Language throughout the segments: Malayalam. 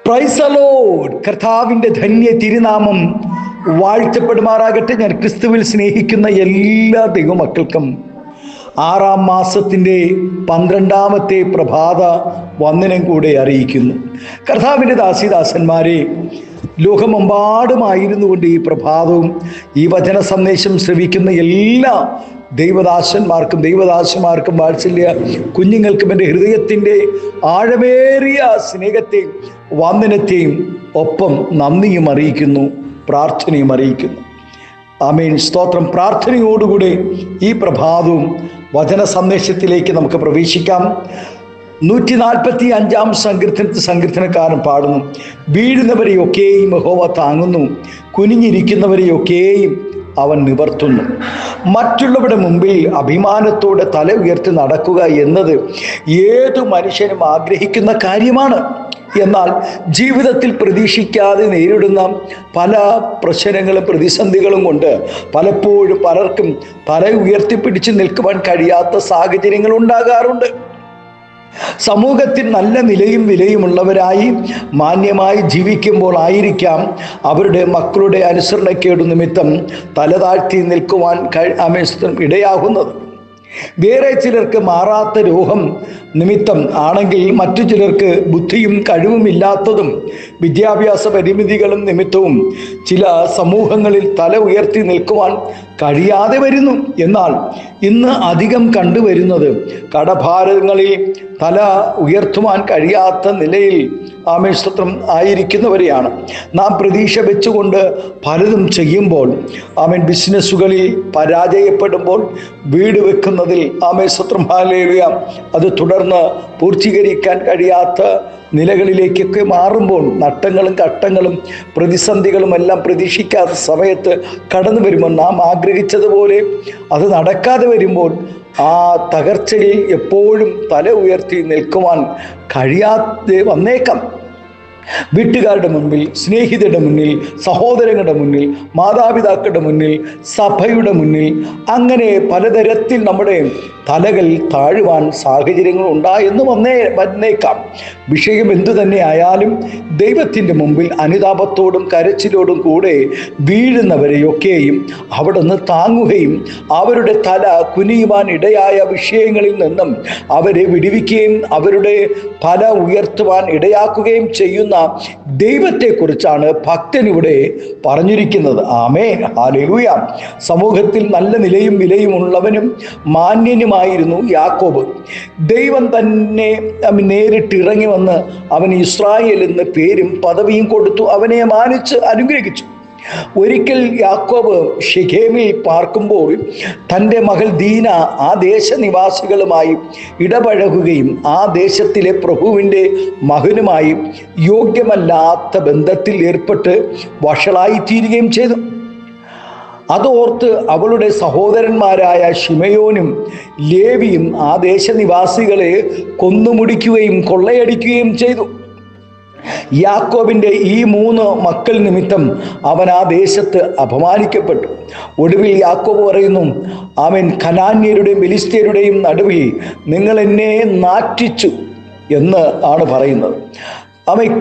Praise the Lord. കർത്താവിൻ്റെ ധന്യ തിരുനാമം വാഴ്ത്തപ്പെടുമാറാകട്ടെ. ഞാൻ ക്രിസ്തുവിൽ സ്നേഹിക്കുന്ന എല്ലാ ദൈവമക്കൾക്കും 6-ാം മാസത്തിൻ്റെ 12-ാമത്തെ പ്രഭാത വന്ദനം കൂടെ അറിയിക്കുന്നു. കർത്താവിൻ്റെ ദാസിദാസന്മാരെ, ലോകമെമ്പാടുമായിരുന്നു കൊണ്ട് ഈ പ്രഭാതവും ഈ വചന സന്ദേശം ശ്രവിക്കുന്ന എല്ലാ ദൈവദാസന്മാർക്കും ദൈവദാസന്മാർക്കും വാത്സല്യ കുഞ്ഞുങ്ങൾക്കും എൻ്റെ ഹൃദയത്തിൻ്റെ ആഴമേറിയ സ്നേഹത്തെയും വന്ദനത്തെയും ഒപ്പം നന്ദിയും അറിയിക്കുന്നു, പ്രാർത്ഥനയും അറിയിക്കുന്നു. ആമേൻ, സ്തോത്രം. പ്രാർത്ഥനയോടുകൂടെ ഈ പ്രഭാതവും വചന സന്ദേശത്തിലേക്ക് നമുക്ക് പ്രവേശിക്കാം. 145-ാം സങ്കീർത്തനക്കാരൻ പാടുന്നു: വീഴുന്നവരെയൊക്കെയും യഹോവ താങ്ങുന്നു, കുനിഞ്ഞിരിക്കുന്നവരെയൊക്കെയും അവൻ നിവർത്തുന്നു. മറ്റുള്ളവരുടെ മുമ്പിൽ അഭിമാനത്തോടെ തല ഉയർത്തി നടക്കുക എന്നത് ഏതു മനുഷ്യനും ആഗ്രഹിക്കുന്ന കാര്യമാണ്. എന്നാൽ ജീവിതത്തിൽ പ്രതീക്ഷിക്കാതെ നേരിടുന്ന പല പ്രശ്നങ്ങളും പ്രതിസന്ധികളും കൊണ്ട് പലപ്പോഴും പലർക്കും തല ഉയർത്തിപ്പിടിച്ച് നിൽക്കുവാൻ കഴിയാത്ത സാഹചര്യങ്ങൾ ഉണ്ടാകാറുണ്ട്. സമൂഹത്തിൽ നല്ല നിലയും വിലയുമുള്ളവരായി മാന്യമായി ജീവിക്കുമ്പോൾ ആയിരിക്കാം അവരുടെ മക്കളുടെ അനുസരണക്കേടു നിമിത്തം തലതാഴ്ത്തി നിൽക്കുവാൻ ഇടയാകുന്നത്. വേറെ ചിലർക്ക് മാറാത്ത രോഗം നിമിത്തം ആണെങ്കിൽ മറ്റു ചിലർക്ക് ബുദ്ധിയും കഴിവുമില്ലാത്തതും വിദ്യാഭ്യാസ പരിമിതികളും നിമിത്തവും ചില സമൂഹങ്ങളിൽ തല ഉയർത്തി നിൽക്കുവാൻ കഴിയാതെ വരുന്നു. എന്നാൽ ഇന്ന് അധികം കണ്ടുവരുന്നത് കടഭാരങ്ങളിൽ തല ഉയർത്തുവാൻ കഴിയാത്ത നിലയിൽ ആമേസ്തത്വം ആയിരിക്കുന്നവരെയാണ്. നാം പ്രതീക്ഷ വെച്ചുകൊണ്ട് പലതും ചെയ്യുമ്പോൾ ബിസിനസ്സുകളിൽ പരാജയപ്പെടുമ്പോൾ വീട് വെക്കുന്നതിൽ ആമേസ്തത്വം ഹാലേലുയ അത് തുടർന്ന് പൂർത്തീകരിക്കാൻ കഴിയാത്ത നിലകളിലേക്കൊക്കെ മാറുമ്പോൾ നട്ടങ്ങളും കട്ടങ്ങളും പ്രതിസന്ധികളും എല്ലാം പ്രതീക്ഷിക്കാത്ത സമയത്ത് കടന്നു വരുമ്പോൾ നാം ആഗ്രഹിച്ചതുപോലെ അത് നടക്കാതെ വരുമ്പോൾ ആ തകർച്ചയിൽ എപ്പോഴും തല ഉയർത്തി നിൽക്കുവാൻ കഴിയാതെ വന്നേക്കാം. വീട്ടുകാരുടെ മുൻപിൽ, സ്നേഹിതരുടെ മുന്നിൽ, സഹോദരങ്ങളുടെ മുന്നിൽ, മാതാപിതാക്കളുടെ മുന്നിൽ, സഭയുടെ മുന്നിൽ, അങ്ങനെ പലതരത്തിൽ നമ്മുടെ തലകൾ താഴുവാൻ സാഹചര്യങ്ങൾ ഉണ്ടായെന്ന് വന്നേക്കാം. വിഷയം എന്തു തന്നെ ആയാലും ദൈവത്തിൻ്റെ മുമ്പിൽ അനുതാപത്തോടും കരച്ചിലോടും കൂടെ വീഴുന്നവരെയൊക്കെയും അവിടുന്ന് താങ്ങുകയും അവരുടെ തല കുനിയുവാൻ ഇടയായ വിഷയങ്ങളിൽ നിന്നും അവരെ വിടുവിക്കുകയും അവരുടെ തല ഉയർത്തുവാൻ ഇടയാക്കുകയും ചെയ്യുന്ന ദൈവത്തെക്കുറിച്ചാണ് ഭക്തനിവിടെ പറഞ്ഞിരിക്കുന്നത്. ആമേൻ, ഹല്ലേലൂയ. സമൂഹത്തിൽ നല്ല നിലയും വിലയും ഉള്ളവനും മാന്യനുമായിരുന്നു യാക്കോബ്. ദൈവം തന്നെ നേരിട്ട് ഇറങ്ങി വന്ന് അവന് ഇസ്രായേൽ എന്ന പേരും പദവിയും കൊടുത്തു, അവനെ മാനിച്ച് അനുഗ്രഹിച്ചു. ഒരിക്കൽ യാക്കോബ് ഷെഖേമിൽ പാർക്കുമ്പോൾ തൻ്റെ മകൾ ദീന ആ ദേശനിവാസികളുമായി ഇടപഴകുകയും ആ ദേശത്തിലെ പ്രഭുവിൻ്റെ മകനുമായി യോഗ്യമല്ലാത്ത ബന്ധത്തിൽ ഏർപ്പെട്ട് വഷളായിത്തീരുകയും ചെയ്തു. അതോർത്ത് അവളുടെ സഹോദരന്മാരായ ശിമയോനും ലേവിയും ആ ദേശനിവാസികളെ കൊന്നുമുടിക്കുകയും കൊള്ളയടിക്കുകയും ചെയ്തു. യാക്കോബിൻ്റെ ഈ 3 മക്കൾ നിമിത്തം അവൻ ആ ദേശത്ത് അപമാനിക്കപ്പെട്ടു. ഒടുവിൽ യാക്കോബ് പറയുന്നു: അവൻ കനാന്യരുടെയും ഫെലിസ്ത്യരുടെയും നടുവിൽ നിങ്ങൾ എന്നെ നാറ്റിച്ചു എന്ന് ആണ് പറയുന്നത്.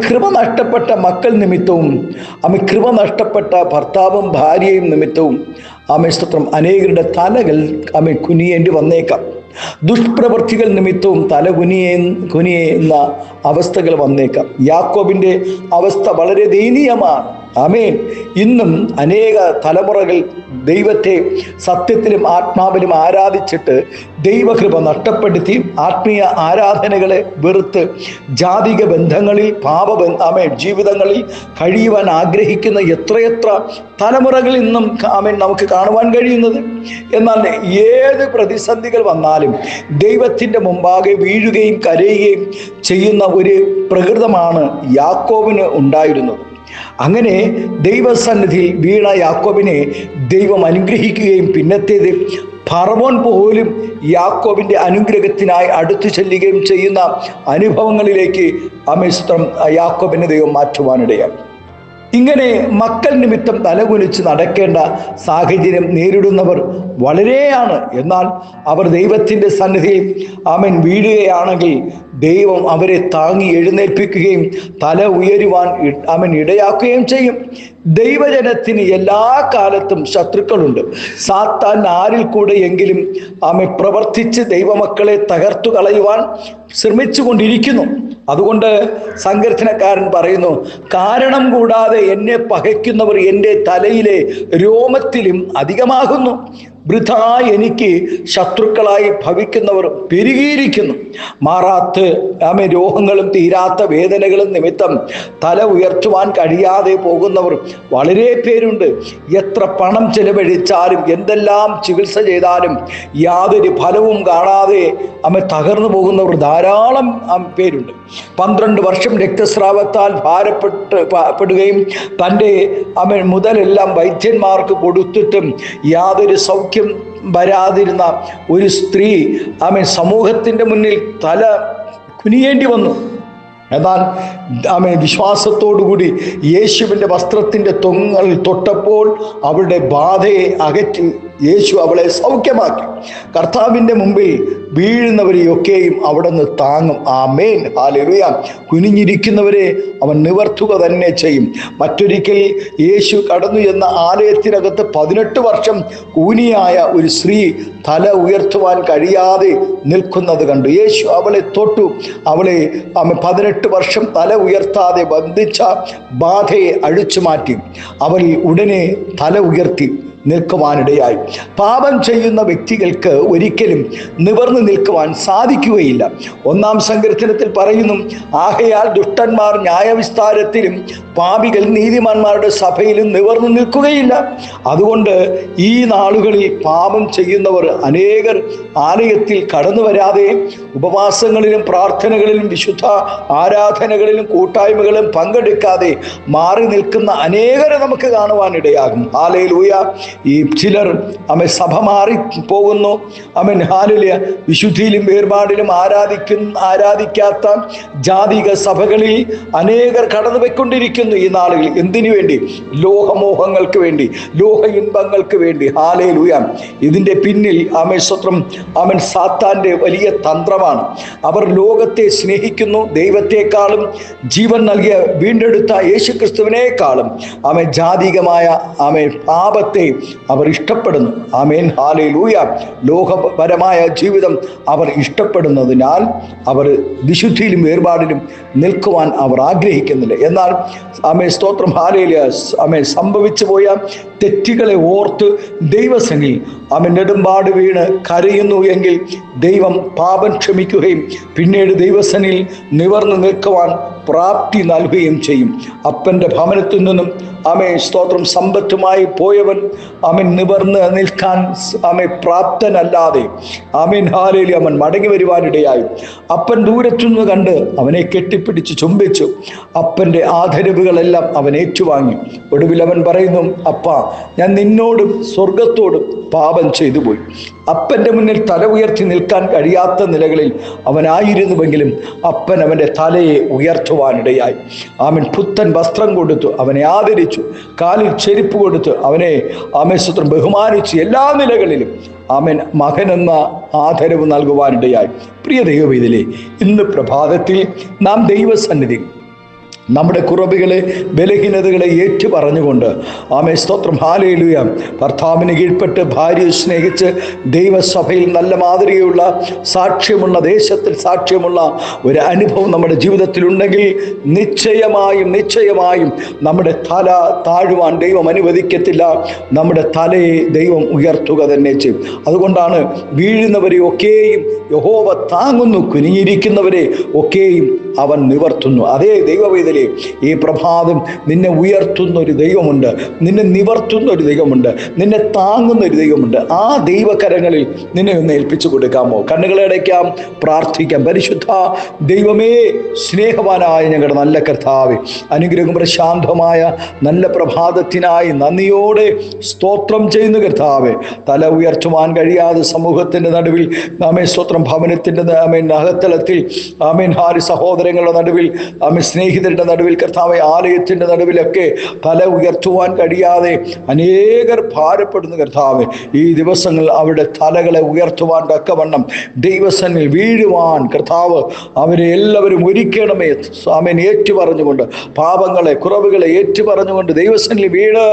കൃപ നഷ്ടപ്പെട്ട മക്കൾ നിമിത്തവും കൃപ നഷ്ടപ്പെട്ട ഭർത്താവും ഭാര്യയും നിമിത്തവും സ്തോത്രം അനേകരുടെ തലകൾ കുനിയേണ്ടി വന്നേക്കാം. ദുഷ്പ്രവൃത്തികൾ നിമിത്തവും തല കുനിയുന്ന അവസ്ഥകൾ വന്നേക്കാം. യാക്കോബിൻ്റെ അവസ്ഥ വളരെ ദയനീയമാണ്. ആമേൻ. ഇന്നും അനേക തലമുറകൾ ദൈവത്തെ സത്യത്തിലും ആത്മാവിലും ആരാധിച്ചിട്ട് ദൈവകൃപ നഷ്ടപ്പെടുത്തി ആത്മീയ ആരാധനകളെ വെറുത്ത് ജാതിക ബന്ധങ്ങളിൽ ജീവിതങ്ങളിൽ കഴിയുവാൻ ആഗ്രഹിക്കുന്ന എത്രയെത്ര തലമുറകൾ ഇന്നും നമുക്ക് കാണുവാൻ കഴിയുന്നത്. എന്നാൽ ഏത് പ്രതിസന്ധികൾ വന്നാലും ദൈവത്തിൻ്റെ മുമ്പാകെ വീഴുകയും കരയുകയും ചെയ്യുന്ന ഒരു പ്രകൃതമാണ് യാക്കോബിന് ഉണ്ടായിരുന്നത്. അങ്ങനെ ദൈവസന്നിധിയിൽ വീണ യാക്കോബിനെ ദൈവം അനുഗ്രഹിക്കുകയും പിന്നത്തേത് ഫറവോൻ പോലും യാക്കോബിൻ്റെ അനുഗ്രഹത്തിനായി അടുത്തു ചെല്ലുകയും ചെയ്യുന്ന അനുഭവങ്ങളിലേക്ക് യാക്കോബിനെ ദൈവം മാറ്റുവാനിടയായി. ഇങ്ങനെ മക്കൾ നിമിത്തം തലകുനിച്ച് നടക്കേണ്ട സാഹചര്യം നേരിടുന്നവർ വളരെയാണ്. എന്നാൽ അവർ ദൈവത്തിൻ്റെ സന്നിധിയിൽ ആമേൻ വീഴുകയാണെങ്കിൽ ദൈവം അവരെ താങ്ങി എഴുന്നേൽപ്പിക്കുകയും തല ഉയരുവാൻ ആമേൻ ഇടയാക്കുകയും ചെയ്യും. ദൈവജനത്തിന് എല്ലാ കാലത്തും ശത്രുക്കളുണ്ട്. സാത്താൻ ആരിൽ കൂടെ എങ്കിലും ആമേൻ പ്രവർത്തിച്ച് ദൈവമക്കളെ തകർത്തു കളയുവാൻ ശ്രമിച്ചു കൊണ്ടിരിക്കുന്നു. അതുകൊണ്ട് സങ്കീർത്തനക്കാരൻ പറയുന്നു, കാരണം കൂടാതെ എന്നെ പകയ്ക്കുന്നവർ എൻ്റെ തലയിലെ രോമത്തിലും അധികമാകുന്നു. വൃഥാ എനിക്ക് ശത്രുക്കളായി ഭവിക്കുന്നവർ പെരുകിയിരിക്കുന്നു. മാറാത്ത രോഗങ്ങളും തീരാത്ത വേദനകളും നിമിത്തം തല ഉയർത്തുവാൻ കഴിയാതെ പോകുന്നവർ വളരെ പേരുണ്ട്. എത്ര പണം ചെലവഴിച്ചാലും എന്തെല്ലാം ചികിത്സ ചെയ്താലും യാതൊരു ഫലവും കാണാതെ തകർന്നു പോകുന്നവർ ധാരാളം പേരുണ്ട്. 12 വർഷം രക്തസ്രാവത്താൽ ഭാരപ്പെടുകയും തൻ്റെ മുതലെല്ലാം വൈദ്യന്മാർക്ക് കൊടുത്തിട്ടും യാതൊരു സൗഖ്യം വരാതിരുന്ന ഒരു സ്ത്രീ സമൂഹത്തിൻ്റെ മുന്നിൽ തല കുനിയേണ്ടി വന്നു. എന്നാൽ വിശ്വാസത്തോടുകൂടി യേശുവിൻ്റെ വസ്ത്രത്തിൻ്റെ തൊങ്ങൽ തൊട്ടപ്പോൾ അവളുടെ ബാധയെ അകറ്റി യേശു അവളെ സൗഖ്യമാക്കി. കർത്താവിൻ്റെ മുമ്പിൽ വീഴുന്നവരെയൊക്കെയും അവിടെ നിന്ന് താങ്ങും. ആമേൻ, ഹല്ലേലൂയ. കുനിഞ്ഞിരിക്കുന്നവരെ അവൻ നിവർത്തുക തന്നെ ചെയ്യും. മറ്റൊരിക്കൽ യേശു കടന്നു എന്ന ആലയത്തിനകത്ത് 18 വർഷം കൂനിയായ ഒരു സ്ത്രീ തല ഉയർത്തുവാൻ കഴിയാതെ നിൽക്കുന്നത് കണ്ടു. യേശു അവളെ തൊട്ടു. അവളെ 18 വർഷം തല ഉയർത്താതെ ബന്ധിച്ച ബാധയെ അഴിച്ചു മാറ്റി. അവൾ ഉടനെ തല ഉയർത്തി നിൽക്കുവാനിടയായി. പാപം ചെയ്യുന്ന വ്യക്തികൾക്ക് ഒരിക്കലും നിവർന്നു നിൽക്കുവാൻ സാധിക്കുകയില്ല. 1-ാം സങ്കീർത്തനത്തിൽ പറയുന്നു, ആകയാൽ ദുഷ്ടന്മാർ ന്യായവിസ്താരത്തിലും പാപികൾ നീതിമാന്മാരുടെ സഭയിലും നിവർന്നു നിൽക്കുകയില്ല. അതുകൊണ്ട് ഈ നാളുകളിൽ പാപം ചെയ്യുന്നവർ അനേകർ ആലയത്തിൽ കടന്നു വരാതെ ഉപവാസങ്ങളിലും പ്രാർത്ഥനകളിലും വിശുദ്ധ ആരാധനകളിലും കൂട്ടായ്മകളിലും പങ്കെടുക്കാതെ മാറി നിൽക്കുന്ന അനേകരെ നമുക്ക് കാണുവാനിടയാകും. ഹല്ലേലൂയ. ഈ ചിലർ സഭ മാറി പോകുന്നു. ഹല്ലേലൂയ. വിശുദ്ധിയിലും വേർപാടിലും ആരാധിക്കാത്ത ജാതിക സഭകളിൽ അനേകർ കടന്നു പോയിക്കൊണ്ടിരിക്കുന്നു ഈ നാളുകളിൽ. എന്തിനു വേണ്ടി? ലോകമോഹങ്ങൾക്ക് വേണ്ടി, ലോക ഇൻപങ്ങൾക്ക് വേണ്ടി. ഹല്ലേലൂയ. ഇതിൻ്റെ പിന്നിൽ സ്തോത്രം സാത്താൻ്റെ വലിയ തന്ത്രമാണ്. അവർ ലോകത്തെ സ്നേഹിക്കുന്നു. ദൈവത്തെക്കാളും ജീവൻ നൽകിയ വീണ്ടെടുത്ത യേശുക്രിസ്തുവിനേക്കാളും ജാതികമായ പാപത്തെ അവർ ഇഷ്ടപ്പെടുന്നു. ആമേൻ, ഹല്ലേലൂയ. ലോകപരമായ ജീവിതം അവർ ഇഷ്ടപ്പെടുന്നതിനാൽ അവർ വിശുദ്ധിയിലും വേർപാടിലും നിൽക്കുവാൻ അവർ ആഗ്രഹിക്കുന്നില്ല. എന്നാൽ സ്തോത്രം, ഹല്ലേലൂയ, സംഭവിച്ചു പോയ തെറ്റുകളെ ഓർത്ത് ദൈവസന്നിധിയിൽ നെടുമ്പാട് വീണ് കരയുന്നു എങ്കിൽ ദൈവം പാപം ക്ഷമിക്കുകയും പിന്നീട് ദൈവസന്നിധിയിൽ നിവർന്നു നിൽക്കുവാൻ പ്രാപ്തി നൽകുകയും ചെയ്യും. അപ്പൻ്റെ ഭവനത്തിൽ നിന്നും സ്തോത്രം സമ്പത്തുമായി പോയവൻ നിവർന്ന് നിൽക്കാൻ പ്രാപ്തനല്ലാതെ ഹല്ലേലൂയ അവൻ മടങ്ങി വരുവാനിടയായി. അപ്പൻ ദൂരത്തുനിന്ന് കണ്ട് അവനെ കെട്ടിപ്പിടിച്ച് ചുംബിച്ചു. അപ്പൻ്റെ ആദരവുകളെല്ലാം അവൻ ഏറ്റുവാങ്ങി. ഒടുവിൽ അവൻ പറയുന്നു, അപ്പാ, ഞാൻ നിന്നോടും സ്വർഗത്തോടും പാപം ചെയ്തു പോയി. അപ്പൻ്റെ മുന്നിൽ തല ഉയർത്തി നിൽക്കാൻ കഴിയാത്ത നിലകളിൽ അവനായിരുന്നുവെങ്കിലും അപ്പൻ അവൻ്റെ തലയെ ഉയർത്തുവാനിടയായി. പുത്തൻ വസ്ത്രം കൊടുത്തു അവനെ ആദരിച്ചു. കാലിൽ ചെരുപ്പ് കൊടുത്ത് അവനെ സ്തോത്രം ബഹുമാനിച്ചു. എല്ലാ നിലകളിലും മകനെന്ന ആദരവ് നൽകുവാനിടയായി. പ്രിയ ദൈവവേദിയിലെ ഇന്ന് പ്രഭാതത്തിൽ നാം ദൈവസന്നിധി നമ്മുടെ കുറവുകളെ ബലഹീനതകളെ ഏറ്റു പറഞ്ഞുകൊണ്ട് സ്തോത്രം, ഹല്ലേലൂയ, ഭർത്താവിന് കീഴ്പ്പെട്ട് ഭാര്യയെ സ്നേഹിച്ച് ദൈവസഭയിൽ നല്ല മാതൃകയുള്ള സാക്ഷ്യമുള്ള, ദേശത്തിൽ സാക്ഷ്യമുള്ള ഒരു അനുഭവം നമ്മുടെ ജീവിതത്തിലുണ്ടെങ്കിൽ നിശ്ചയമായും നമ്മുടെ തല താഴുവാൻ ദൈവം അനുവദിക്കത്തില്ല. നമ്മുടെ തലയെ ദൈവം ഉയർത്തുക തന്നെ ചെയ്യും. അതുകൊണ്ടാണ് വീഴുന്നവരെ ഒക്കെയും യഹോവ താങ്ങുന്നു, കുനിഞ്ഞിരിക്കുന്നവരെ ഒക്കെയും അവൻ നിവർത്തുന്നു. അതേ ദൈവവേദന, ഈ പ്രഭാതം നിന്നെ ഉയർത്തുന്ന ഒരു ദൈവമുണ്ട്, നിന്നെ നിവർത്തുന്ന ഒരു ദൈവമുണ്ട്, നിന്നെ താങ്ങുന്ന ഒരു ദൈവമുണ്ട്. ആ ദൈവകരങ്ങളിൽ നിന്നെ ഒന്ന് ഏൽപ്പിച്ചു കൊടുക്കാമോ? കണ്ണുകളെ അടയ്ക്കാം, പ്രാർത്ഥിക്കാം. പരിശുദ്ധ ദൈവമേ, സ്നേഹവാനായ ഞങ്ങളുടെ നല്ല കർത്താവേ, അനുഗ്രഹം പ്രശാന്തമായ നല്ല പ്രഭാതത്തിനായി നന്ദിയോടെ സ്തോത്രം ചെയ്യുന്ന കർത്താവേ, തല ഉയർത്തുവാൻ കഴിയാതെ സമൂഹത്തിൻ്റെ നടുവിൽ സ്തോത്രം, ഭവനത്തിൻ്റെ അകത്തളത്തിൽ ഹാരി സഹോദരങ്ങളുടെ നടുവിൽ സ്നേഹിതരുടെ നടുവിൽ, കർത്താവെ ആലയത്തിൻ്റെ നടുവിലൊക്കെ തല ഉയർത്തുവാൻ കഴിയാതെ അനേകർ ഭാരപ്പെടുന്നു കർത്താവെ. ഈ ദിവസങ്ങൾ അവരുടെ തലകളെ ഉയർത്തുവാൻ തക്കവണ്ണം ദൈവസന്നിധിയിൽ വീഴുവാൻ കർത്താവ് അവരെ എല്ലാവരും ഒരുക്കണമേ. ആമേൻ. ഏറ്റുപറഞ്ഞുകൊണ്ട് പാപങ്ങളെ കുറവുകളെ ഏറ്റുപറഞ്ഞുകൊണ്ട് ദൈവസന്നിധിയിൽ വീണ്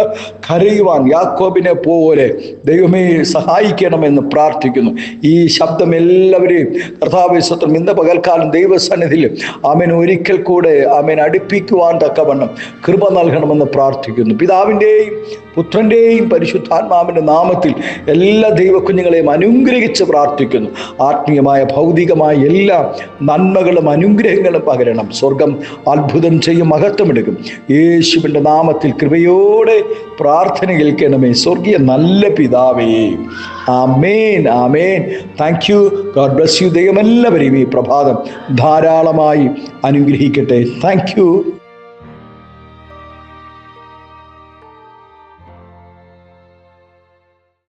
കരയുവാൻ യാക്കോബിനെ പോലെ ദൈവമേ സഹായിക്കണമെന്ന് പ്രാർത്ഥിക്കുന്നു. ഈ ശബ്ദം എല്ലാവരെയും കർത്താവേ സ്തോത്രം ഇന്ന് പകൽക്കാലം ദൈവസന്നിധിയിൽ ആമേൻ ഒരിക്കൽ കൂടെ ആമേൻ അടുപ്പിക്കുവാൻ തക്കവണ്ണം കൃപ നൽകണമെന്ന് പ്രാർത്ഥിക്കുന്നു. പിതാവിൻ്റെയും പുത്രൻ്റെയും പരിശുദ്ധാത്മാവിൻ്റെ നാമത്തിൽ എല്ലാ ദൈവക്കുഞ്ഞുങ്ങളെയും അനുഗ്രഹിച്ച് പ്രാർത്ഥിക്കുന്നു. ആത്മീയമായ ഭൗതികമായ എല്ലാ നന്മകളും അനുഗ്രഹങ്ങളും പകരണം. സ്വർഗം അത്ഭുതം ചെയ്യും, മഹത്വമെടുക്കും. യേശുവിൻ്റെ നാമത്തിൽ കൃപയോടെ പ്രാർത്ഥന കേൾക്കണമേ സ്വർഗീയ നല്ല പിതാവേ. Amen, amen. Thank you. God bless you. ദൈവം എല്ലാവരെയും ഈ പ്രഭാതം ധാരാളമായി അനുഗ്രഹിക്കട്ടെ. Thank U.